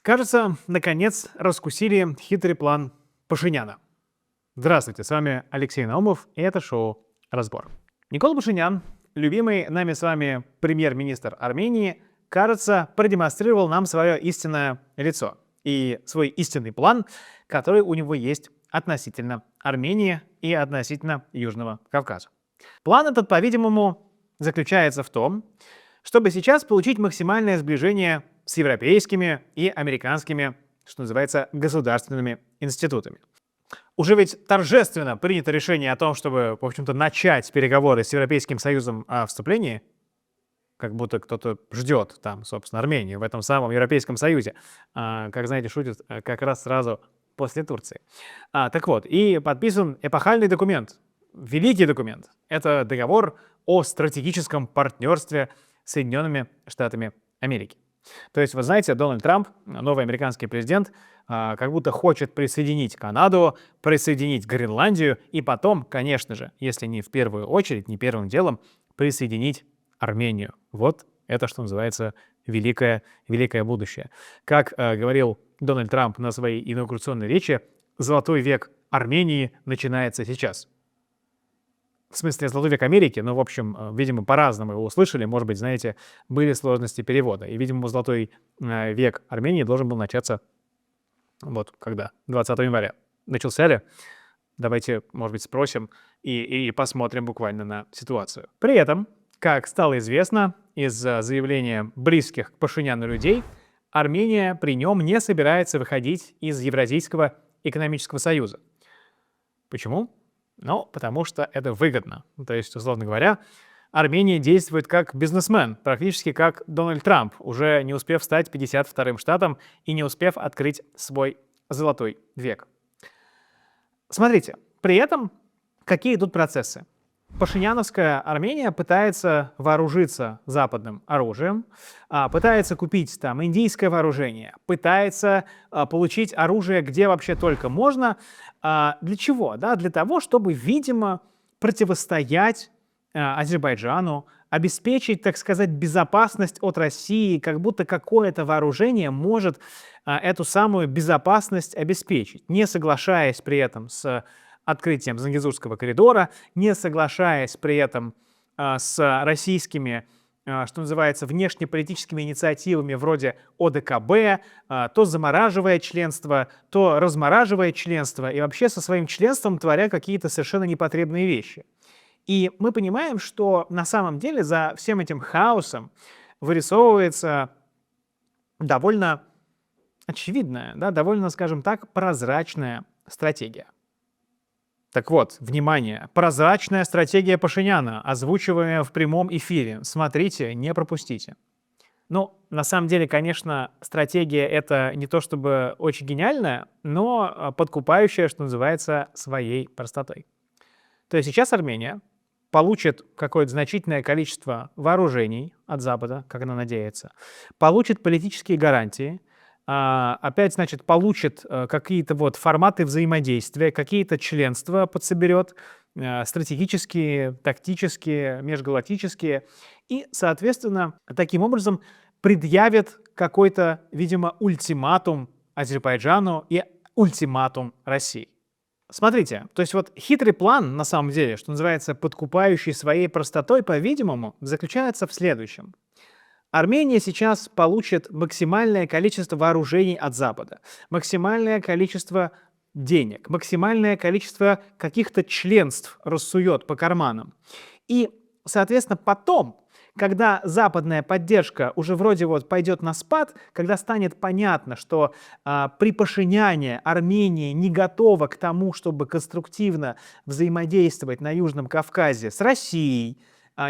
Кажется, наконец раскусили хитрый план Пашиняна. Здравствуйте, с вами Алексей Наумов, и это шоу «Разбор». Никола Пашинян, любимый нами с вами премьер-министр Армении, кажется, продемонстрировал нам свое истинное лицо и свой истинный план, который у него есть относительно Армении и относительно Южного Кавказа. План этот, по-видимому, заключается в том, чтобы сейчас получить максимальное сближение с европейскими и американскими, что называется, государственными институтами. Уже ведь торжественно принято решение о том, чтобы, в общем-то, начать переговоры с Европейским Союзом о вступлении, как будто кто-то ждет там, собственно, Армению в этом самом Европейском Союзе. Как знаете, шутят как раз сразу после Турции. Так вот, и подписан эпохальный документ, великий документ. Это договор о стратегическом партнерстве с Соединенными Штатами Америки. То есть, вы знаете, Дональд Трамп, новый американский президент, как будто хочет присоединить Канаду, присоединить Гренландию и потом, конечно же, если не в первую очередь, не первым делом, присоединить Армению. Вот это, что называется, великое будущее. Как говорил Дональд Трамп на своей инаугурационной речи, золотой век Армении начинается сейчас. В смысле, золотой век Америки, в общем, видимо, по-разному его услышали, может быть, знаете, были сложности перевода. И, видимо, золотой век Армении должен был начаться, вот, когда? 20 января. Начался ли? Давайте, может быть, спросим и посмотрим буквально на ситуацию. При этом, как стало известно из заявления близких к Пашиняну людей, Армения при нем не собирается выходить из Евразийского экономического союза. Почему? Потому что это выгодно. То есть, условно говоря, Армения действует как бизнесмен, практически как Дональд Трамп, уже не успев стать 52-м штатом и не успев открыть свой золотой век. Смотрите, при этом какие идут процессы? Пашиняновская Армения пытается вооружиться западным оружием, пытается купить там индийское вооружение, пытается получить оружие где вообще только можно. Для чего? Для того, чтобы, видимо, противостоять Азербайджану, обеспечить, так сказать, безопасность от России, как будто какое-то вооружение может эту самую безопасность обеспечить, не соглашаясь при этом с открытием Зангезурского коридора, не соглашаясь при этом с российскими, что называется, внешнеполитическими инициативами вроде ОДКБ, то замораживая членство, то размораживая членство, и вообще со своим членством творя какие-то совершенно непотребные вещи. И мы понимаем, что на самом деле за всем этим хаосом вырисовывается довольно очевидная, довольно, скажем так, прозрачная стратегия. Так вот, внимание, прозрачная стратегия Пашиняна, озвучиваемая в прямом эфире. Смотрите, не пропустите. На самом деле, конечно, стратегия это не то чтобы очень гениальная, но подкупающая, что называется, своей простотой. То есть сейчас Армения получит какое-то значительное количество вооружений от Запада, как она надеется, получит политические гарантии, опять, значит, получит какие-то форматы взаимодействия, какие-то членства подсоберет, стратегические, тактические, межгалактические, и, соответственно, таким образом предъявит какой-то, видимо, ультиматум Азербайджану и ультиматум России. Смотрите, то есть хитрый план, на самом деле, что называется, подкупающий своей простотой, по-видимому, заключается в следующем. Армения сейчас получит максимальное количество вооружений от Запада, максимальное количество денег, максимальное количество каких-то членств рассует по карманам. И, соответственно, потом, когда западная поддержка уже вроде пойдет на спад, когда станет понятно, что при Пашиняне Армения не готова к тому, чтобы конструктивно взаимодействовать на Южном Кавказе с Россией,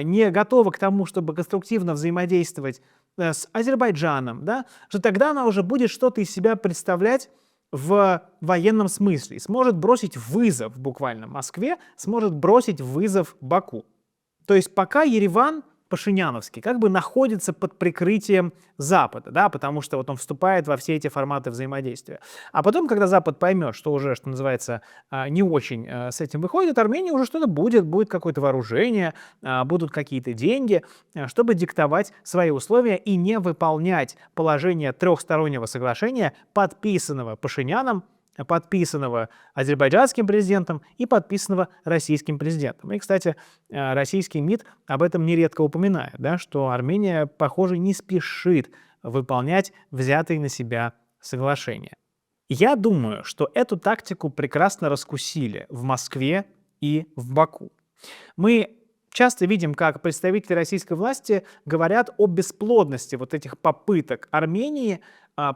не готова к тому, чтобы конструктивно взаимодействовать с Азербайджаном, что тогда она уже будет что-то из себя представлять в военном смысле и сможет бросить вызов буквально Москве, сможет бросить вызов Баку. То есть пока Ереван пашиняновский, как бы находится под прикрытием Запада, да, потому что вот он вступает во все эти форматы взаимодействия. А потом, когда Запад поймет, что уже, что называется, не очень с этим выходит, Армении уже что-то будет какое-то вооружение, будут какие-то деньги, чтобы диктовать свои условия и не выполнять положение трехстороннего соглашения, подписанного Пашиняном, подписанного азербайджанским президентом и подписанного российским президентом. И, кстати, российский МИД об этом нередко упоминает, да, что Армения, похоже, не спешит выполнять взятые на себя соглашения. Я думаю, что эту тактику прекрасно раскусили в Москве и в Баку. Мы часто видим, как представители российской власти говорят о бесплодности вот этих попыток Армении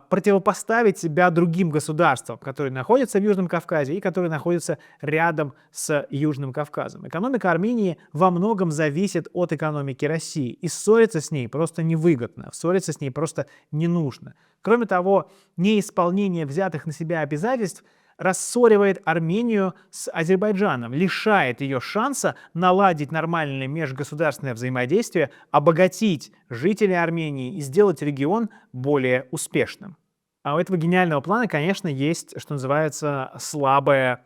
противопоставить себя другим государствам, которые находятся в Южном Кавказе и которые находятся рядом с Южным Кавказом. Экономика Армении во многом зависит от экономики России, и ссориться с ней просто невыгодно, ссориться с ней просто не нужно. Кроме того, неисполнение взятых на себя обязательств рассоривает Армению с Азербайджаном, лишает ее шанса наладить нормальное межгосударственное взаимодействие, обогатить жителей Армении и сделать регион более успешным. А у этого гениального плана, конечно, есть, что называется, слабое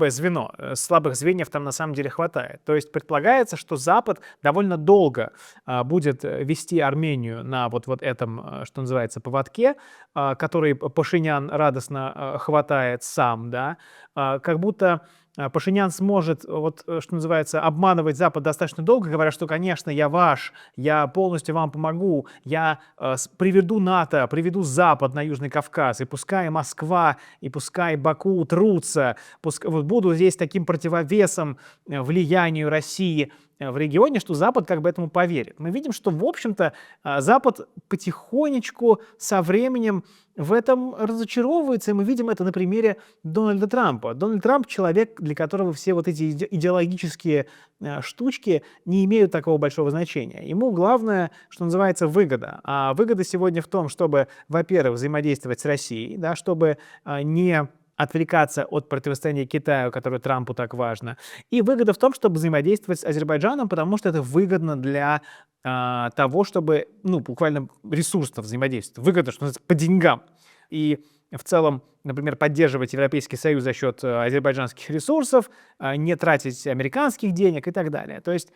звено. Слабых звеньев там на самом деле хватает. То есть предполагается, что Запад довольно долго будет вести Армению на вот этом, что называется, поводке, который Пашинян радостно хватает сам, да, как будто Пашинян сможет, вот, что называется, обманывать Запад достаточно долго, говоря, что, конечно, я ваш, я полностью вам помогу, я приведу НАТО, приведу Запад на Южный Кавказ, и пускай Москва, и пускай Баку трутся, вот буду здесь таким противовесом влиянию России в регионе, что Запад как бы этому поверит. Мы видим, что, в общем-то, Запад потихонечку со временем в этом разочаровывается, и мы видим это на примере Дональда Трампа. Дональд Трамп — человек, для которого все вот эти идеологические штучки не имеют такого большого значения. Ему главное, что называется, выгода. А выгода сегодня в том, чтобы, во-первых, взаимодействовать с Россией, да, чтобы не отвлекаться от противостояния Китаю, которое Трампу так важно. И выгода в том, чтобы взаимодействовать с Азербайджаном, потому что это выгодно для того, чтобы, буквально ресурсно взаимодействовать. Выгодно, что называется, по деньгам. И в целом, например, поддерживать Европейский Союз за счет азербайджанских ресурсов, не тратить американских денег и так далее. То есть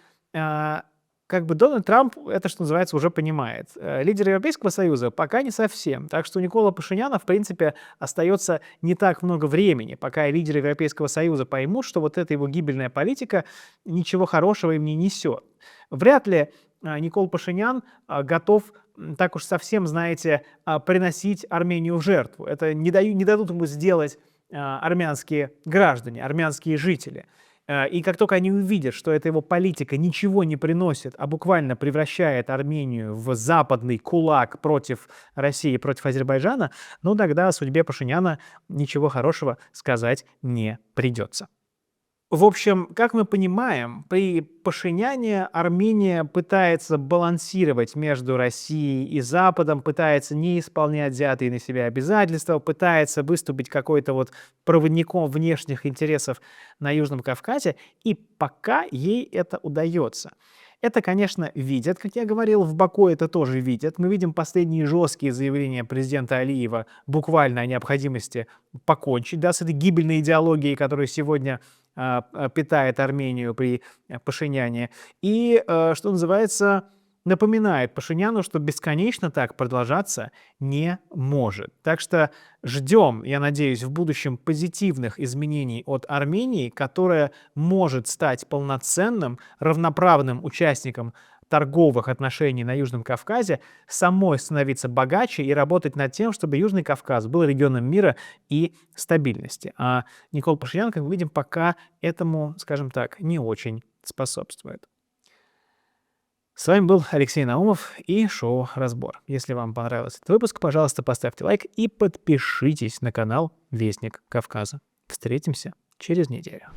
как бы Дональд Трамп это, что называется, уже понимает. Лидер Европейского Союза пока не совсем. Так что у Никола Пашиняна, в принципе, остается не так много времени, пока лидеры Европейского Союза поймут, что вот эта его гибельная политика ничего хорошего им не несет. Вряд ли Никол Пашинян готов так уж совсем, знаете, приносить Армению в жертву. Это не дадут ему сделать армянские граждане, армянские жители. И как только они увидят, что эта его политика ничего не приносит, а буквально превращает Армению в западный кулак против России, против Азербайджана, тогда о судьбе Пашиняна ничего хорошего сказать не придется. В общем, как мы понимаем, при Пашиняне Армения пытается балансировать между Россией и Западом, пытается не исполнять взятые на себя обязательства, пытается выступить какой-то вот проводником внешних интересов на Южном Кавказе, и пока ей это удается. Это, конечно, видят, как я говорил, в Баку это тоже видят. Мы видим последние жесткие заявления президента Алиева буквально о необходимости покончить, с этой гибельной идеологией, которая сегодня питает Армению при Пашиняне. И, что называется, напоминает Пашиняну, что бесконечно так продолжаться не может. Так что ждем, я надеюсь, в будущем позитивных изменений от Армении, которая может стать полноценным, равноправным участником торговых отношений на Южном Кавказе, самой становиться богаче и работать над тем, чтобы Южный Кавказ был регионом мира и стабильности. А Никол Пашинян, как мы видим, пока этому, скажем так, не очень способствует. С вами был Алексей Наумов и шоу «Разбор». Если вам понравился этот выпуск, пожалуйста, поставьте лайк и подпишитесь на канал «Вестник Кавказа». Встретимся через неделю.